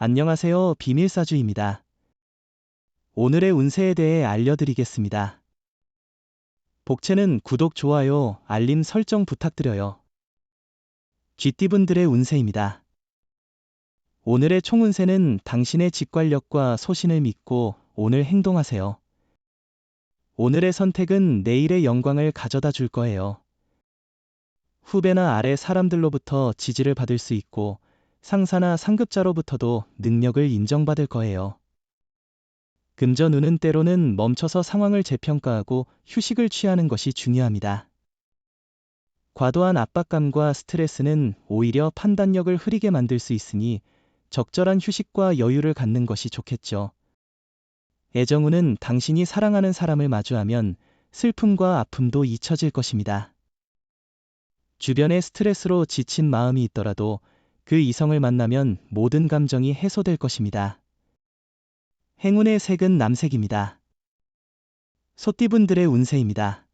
안녕하세요. 비밀사주입니다. 오늘의 운세에 대해 알려드리겠습니다. 복채는 구독, 좋아요, 알림 설정 부탁드려요. 쥐띠분들의 운세입니다. 오늘의 총운세는 당신의 직관력과 소신을 믿고 오늘 행동하세요. 오늘의 선택은 내일의 영광을 가져다 줄 거예요. 후배나 아래 사람들로부터 지지를 받을 수 있고 상사나 상급자로부터도 능력을 인정받을 거예요. 금전운은 때로는 멈춰서 상황을 재평가하고 휴식을 취하는 것이 중요합니다. 과도한 압박감과 스트레스는 오히려 판단력을 흐리게 만들 수 있으니 적절한 휴식과 여유를 갖는 것이 좋겠죠. 애정운은 당신이 사랑하는 사람을 마주하면 슬픔과 아픔도 잊혀질 것입니다. 주변의 스트레스로 지친 마음이 있더라도 그 이성을 만나면 모든 감정이 해소될 것입니다. 행운의 색은 남색입니다. 소띠분들의 운세입니다.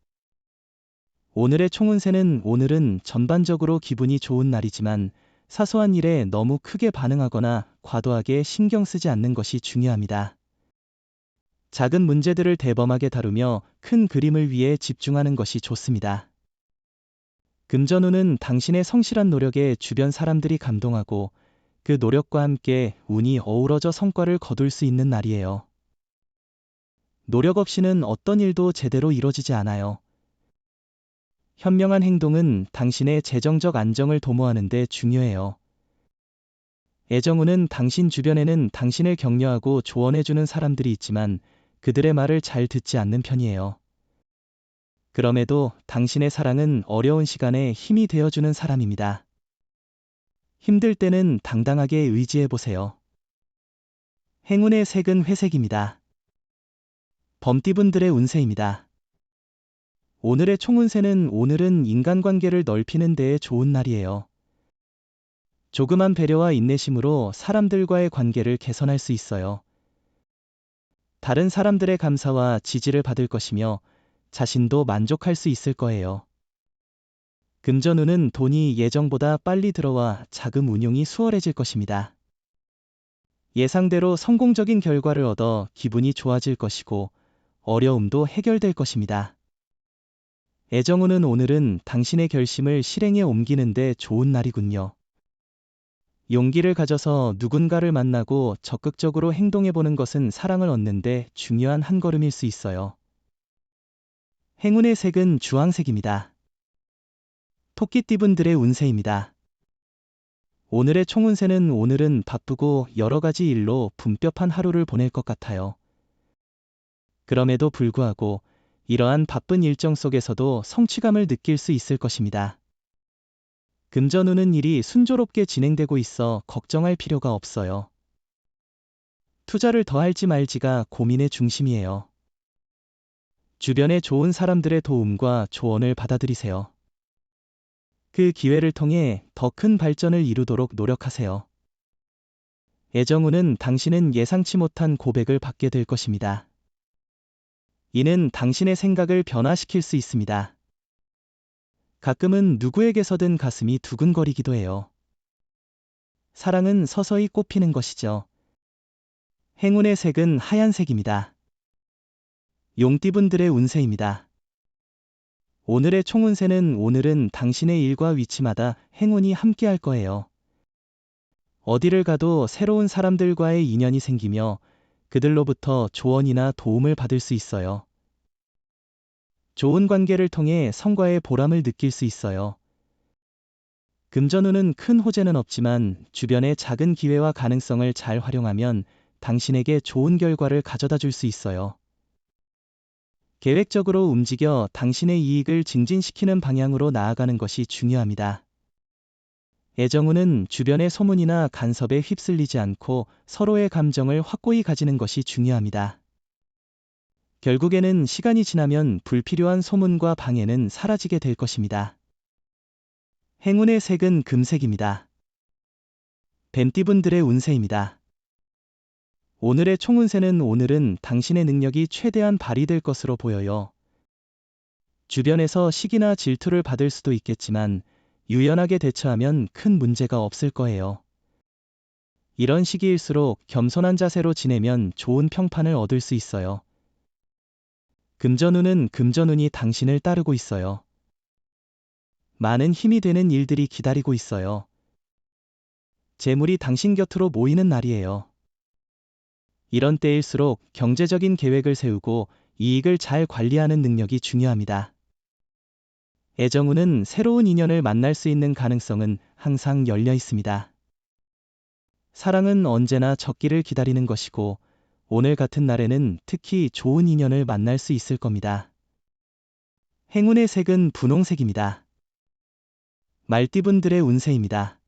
오늘의 총운세는 오늘은 전반적으로 기분이 좋은 날이지만 사소한 일에 너무 크게 반응하거나 과도하게 신경 쓰지 않는 것이 중요합니다. 작은 문제들을 대범하게 다루며 큰 그림을 위해 집중하는 것이 좋습니다. 금전운은 당신의 성실한 노력에 주변 사람들이 감동하고 그 노력과 함께 운이 어우러져 성과를 거둘 수 있는 날이에요. 노력 없이는 어떤 일도 제대로 이루어지지 않아요. 현명한 행동은 당신의 재정적 안정을 도모하는 데 중요해요. 애정운은 당신 주변에는 당신을 격려하고 조언해주는 사람들이 있지만 그들의 말을 잘 듣지 않는 편이에요. 그럼에도 당신의 사랑은 어려운 시간에 힘이 되어주는 사람입니다. 힘들 때는 당당하게 의지해보세요. 행운의 색은 회색입니다. 범띠분들의 운세입니다. 오늘의 총운세는 오늘은 인간관계를 넓히는 데에 좋은 날이에요. 조그만 배려와 인내심으로 사람들과의 관계를 개선할 수 있어요. 다른 사람들의 감사와 지지를 받을 것이며 자신도 만족할 수 있을 거예요. 금전운은 돈이 예정보다 빨리 들어와 자금 운용이 수월해질 것입니다. 예상대로 성공적인 결과를 얻어 기분이 좋아질 것이고 어려움도 해결될 것입니다. 애정운은 오늘은 당신의 결심을 실행에 옮기는 데 좋은 날이군요. 용기를 가져서 누군가를 만나고 적극적으로 행동해보는 것은 사랑을 얻는 데 중요한 한 걸음일 수 있어요. 행운의 색은 주황색입니다. 토끼띠분들의 운세입니다. 오늘의 총운세는 오늘은 바쁘고 여러 가지 일로 분뼈한 하루를 보낼 것 같아요. 그럼에도 불구하고 이러한 바쁜 일정 속에서도 성취감을 느낄 수 있을 것입니다. 금전운은 일이 순조롭게 진행되고 있어 걱정할 필요가 없어요. 투자를 더 할지 말지가 고민의 중심이에요. 주변의 좋은 사람들의 도움과 조언을 받아들이세요. 그 기회를 통해 더 큰 발전을 이루도록 노력하세요. 애정운은 당신은 예상치 못한 고백을 받게 될 것입니다. 이는 당신의 생각을 변화시킬 수 있습니다. 가끔은 누구에게서든 가슴이 두근거리기도 해요. 사랑은 서서히 꽃피는 것이죠. 행운의 색은 하얀색입니다. 용띠분들의 운세입니다. 오늘의 총운세는 오늘은 당신의 일과 위치마다 행운이 함께할 거예요. 어디를 가도 새로운 사람들과의 인연이 생기며 그들로부터 조언이나 도움을 받을 수 있어요. 좋은 관계를 통해 성과의 보람을 느낄 수 있어요. 금전운은 큰 호재는 없지만 주변의 작은 기회와 가능성을 잘 활용하면 당신에게 좋은 결과를 가져다 줄 수 있어요. 계획적으로 움직여 당신의 이익을 증진시키는 방향으로 나아가는 것이 중요합니다. 애정운은 주변의 소문이나 간섭에 휩쓸리지 않고 서로의 감정을 확고히 가지는 것이 중요합니다. 결국에는 시간이 지나면 불필요한 소문과 방해는 사라지게 될 것입니다. 행운의 색은 금색입니다. 뱀띠분들의 운세입니다. 오늘의 총운세는 오늘은 당신의 능력이 최대한 발휘될 것으로 보여요. 주변에서 시기나 질투를 받을 수도 있겠지만 유연하게 대처하면 큰 문제가 없을 거예요. 이런 시기일수록 겸손한 자세로 지내면 좋은 평판을 얻을 수 있어요. 금전운은 금전운이 당신을 따르고 있어요. 많은 힘이 되는 일들이 기다리고 있어요. 재물이 당신 곁으로 모이는 날이에요. 이런 때일수록 경제적인 계획을 세우고 이익을 잘 관리하는 능력이 중요합니다. 애정운은 새로운 인연을 만날 수 있는 가능성은 항상 열려 있습니다. 사랑은 언제나 적기를 기다리는 것이고 오늘 같은 날에는 특히 좋은 인연을 만날 수 있을 겁니다. 행운의 색은 분홍색입니다. 말띠분들의 운세입니다.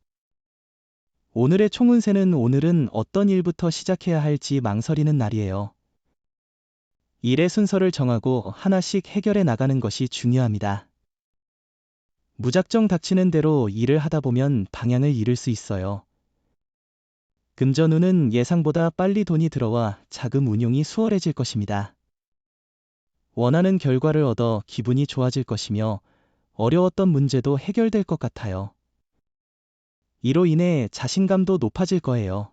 오늘의 총운세는 오늘은 어떤 일부터 시작해야 할지 망설이는 날이에요. 일의 순서를 정하고 하나씩 해결해 나가는 것이 중요합니다. 무작정 닥치는 대로 일을 하다 보면 방향을 잃을 수 있어요. 금전운은 예상보다 빨리 돈이 들어와 자금 운용이 수월해질 것입니다. 원하는 결과를 얻어 기분이 좋아질 것이며 어려웠던 문제도 해결될 것 같아요. 이로 인해 자신감도 높아질 거예요.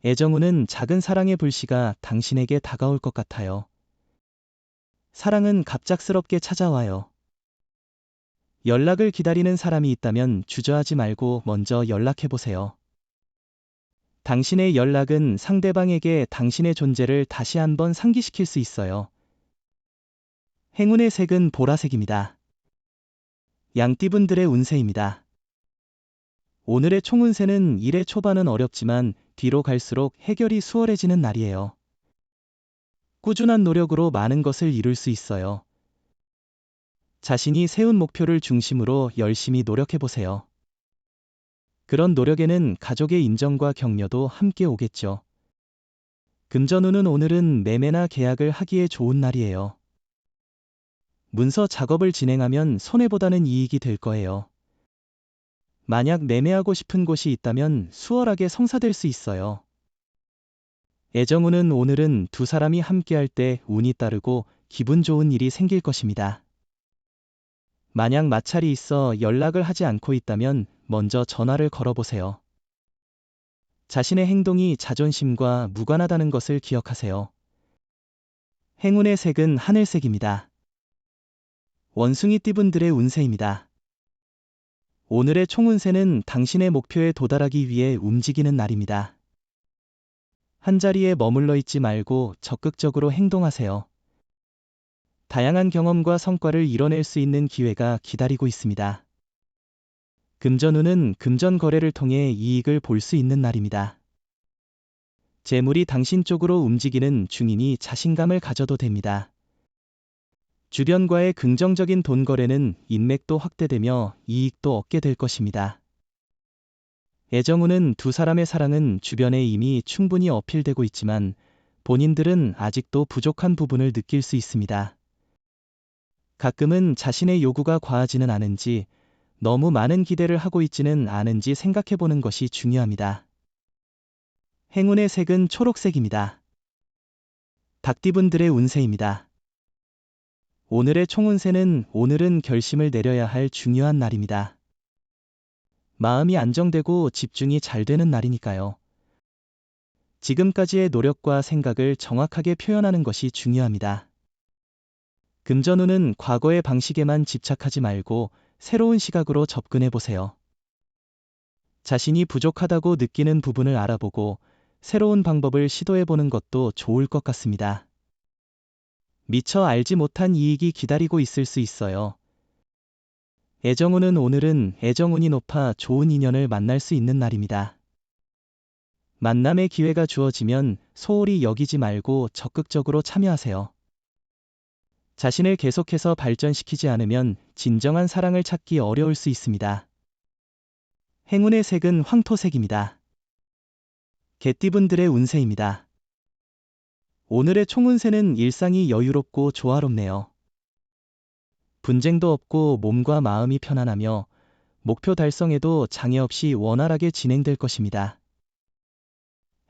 애정운은 작은 사랑의 불씨가 당신에게 다가올 것 같아요. 사랑은 갑작스럽게 찾아와요. 연락을 기다리는 사람이 있다면 주저하지 말고 먼저 연락해보세요. 당신의 연락은 상대방에게 당신의 존재를 다시 한번 상기시킬 수 있어요. 행운의 색은 보라색입니다. 양띠분들의 운세입니다. 오늘의 총운세는 일의 초반은 어렵지만 뒤로 갈수록 해결이 수월해지는 날이에요. 꾸준한 노력으로 많은 것을 이룰 수 있어요. 자신이 세운 목표를 중심으로 열심히 노력해보세요. 그런 노력에는 가족의 인정과 격려도 함께 오겠죠. 금전운은 오늘은 매매나 계약을 하기에 좋은 날이에요. 문서 작업을 진행하면 손해보다는 이익이 될 거예요. 만약 매매하고 싶은 곳이 있다면 수월하게 성사될 수 있어요. 애정운은 오늘은 두 사람이 함께할 때 운이 따르고 기분 좋은 일이 생길 것입니다. 만약 마찰이 있어 연락을 하지 않고 있다면 먼저 전화를 걸어보세요. 자신의 행동이 자존심과 무관하다는 것을 기억하세요. 행운의 색은 하늘색입니다. 원숭이띠분들의 운세입니다. 오늘의 총운세는 당신의 목표에 도달하기 위해 움직이는 날입니다. 한자리에 머물러 있지 말고 적극적으로 행동하세요. 다양한 경험과 성과를 이뤄낼 수 있는 기회가 기다리고 있습니다. 금전운은 금전 거래를 통해 이익을 볼 수 있는 날입니다. 재물이 당신 쪽으로 움직이는 중이니 자신감을 가져도 됩니다. 주변과의 긍정적인 돈 거래는 인맥도 확대되며 이익도 얻게 될 것입니다. 애정운은 두 사람의 사랑은 주변에 이미 충분히 어필되고 있지만 본인들은 아직도 부족한 부분을 느낄 수 있습니다. 가끔은 자신의 요구가 과하지는 않은지 너무 많은 기대를 하고 있지는 않은지 생각해보는 것이 중요합니다. 행운의 색은 초록색입니다. 닭띠분들의 운세입니다. 오늘의 총운세는 오늘은 결심을 내려야 할 중요한 날입니다. 마음이 안정되고 집중이 잘 되는 날이니까요. 지금까지의 노력과 생각을 정확하게 표현하는 것이 중요합니다. 금전운은 과거의 방식에만 집착하지 말고 새로운 시각으로 접근해 보세요. 자신이 부족하다고 느끼는 부분을 알아보고 새로운 방법을 시도해 보는 것도 좋을 것 같습니다. 미처 알지 못한 이익이 기다리고 있을 수 있어요. 애정운은 오늘은 애정운이 높아 좋은 인연을 만날 수 있는 날입니다. 만남의 기회가 주어지면 소홀히 여기지 말고 적극적으로 참여하세요. 자신을 계속해서 발전시키지 않으면 진정한 사랑을 찾기 어려울 수 있습니다. 행운의 색은 황토색입니다. 개띠분들의 운세입니다. 오늘의 총운세는 일상이 여유롭고 조화롭네요. 분쟁도 없고 몸과 마음이 편안하며 목표 달성에도 장애 없이 원활하게 진행될 것입니다.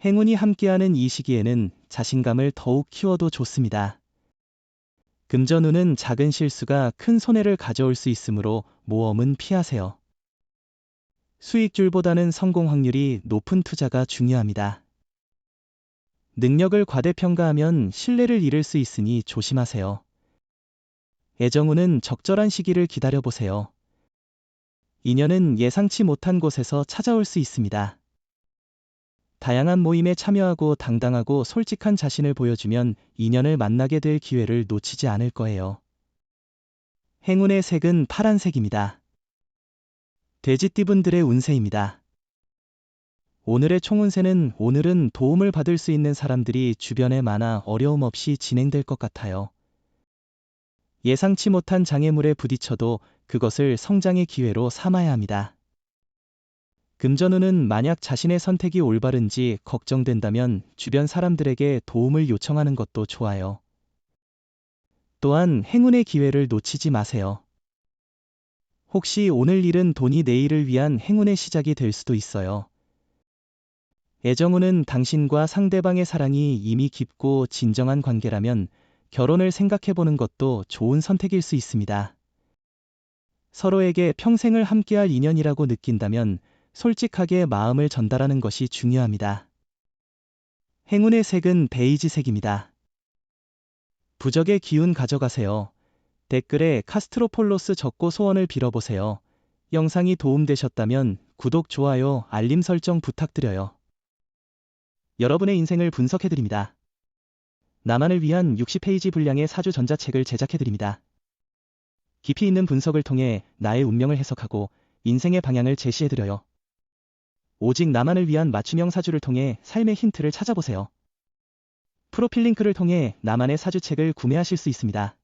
행운이 함께하는 이 시기에는 자신감을 더욱 키워도 좋습니다. 금전운은 작은 실수가 큰 손해를 가져올 수 있으므로 모험은 피하세요. 수익률보다는 성공 확률이 높은 투자가 중요합니다. 능력을 과대평가하면 신뢰를 잃을 수 있으니 조심하세요. 애정운은 적절한 시기를 기다려보세요. 인연은 예상치 못한 곳에서 찾아올 수 있습니다. 다양한 모임에 참여하고 당당하고 솔직한 자신을 보여주면 인연을 만나게 될 기회를 놓치지 않을 거예요. 행운의 색은 파란색입니다. 돼지띠분들의 운세입니다. 오늘의 총운세는 오늘은 도움을 받을 수 있는 사람들이 주변에 많아 어려움 없이 진행될 것 같아요. 예상치 못한 장애물에 부딪혀도 그것을 성장의 기회로 삼아야 합니다. 금전운은 만약 자신의 선택이 올바른지 걱정된다면 주변 사람들에게 도움을 요청하는 것도 좋아요. 또한 행운의 기회를 놓치지 마세요. 혹시 오늘 일은 돈이 내일을 위한 행운의 시작이 될 수도 있어요. 애정운은 당신과 상대방의 사랑이 이미 깊고 진정한 관계라면 결혼을 생각해보는 것도 좋은 선택일 수 있습니다. 서로에게 평생을 함께할 인연이라고 느낀다면 솔직하게 마음을 전달하는 것이 중요합니다. 행운의 색은 베이지색입니다. 부적의 기운 가져가세요. 댓글에 카스트로폴로스 적고 소원을 빌어보세요. 영상이 도움되셨다면 구독, 좋아요, 알림 설정 부탁드려요. 여러분의 인생을 분석해드립니다. 나만을 위한 60페이지 분량의 사주 전자책을 제작해드립니다. 깊이 있는 분석을 통해 나의 운명을 해석하고 인생의 방향을 제시해드려요. 오직 나만을 위한 맞춤형 사주를 통해 삶의 힌트를 찾아보세요. 프로필 링크를 통해 나만의 사주책을 구매하실 수 있습니다.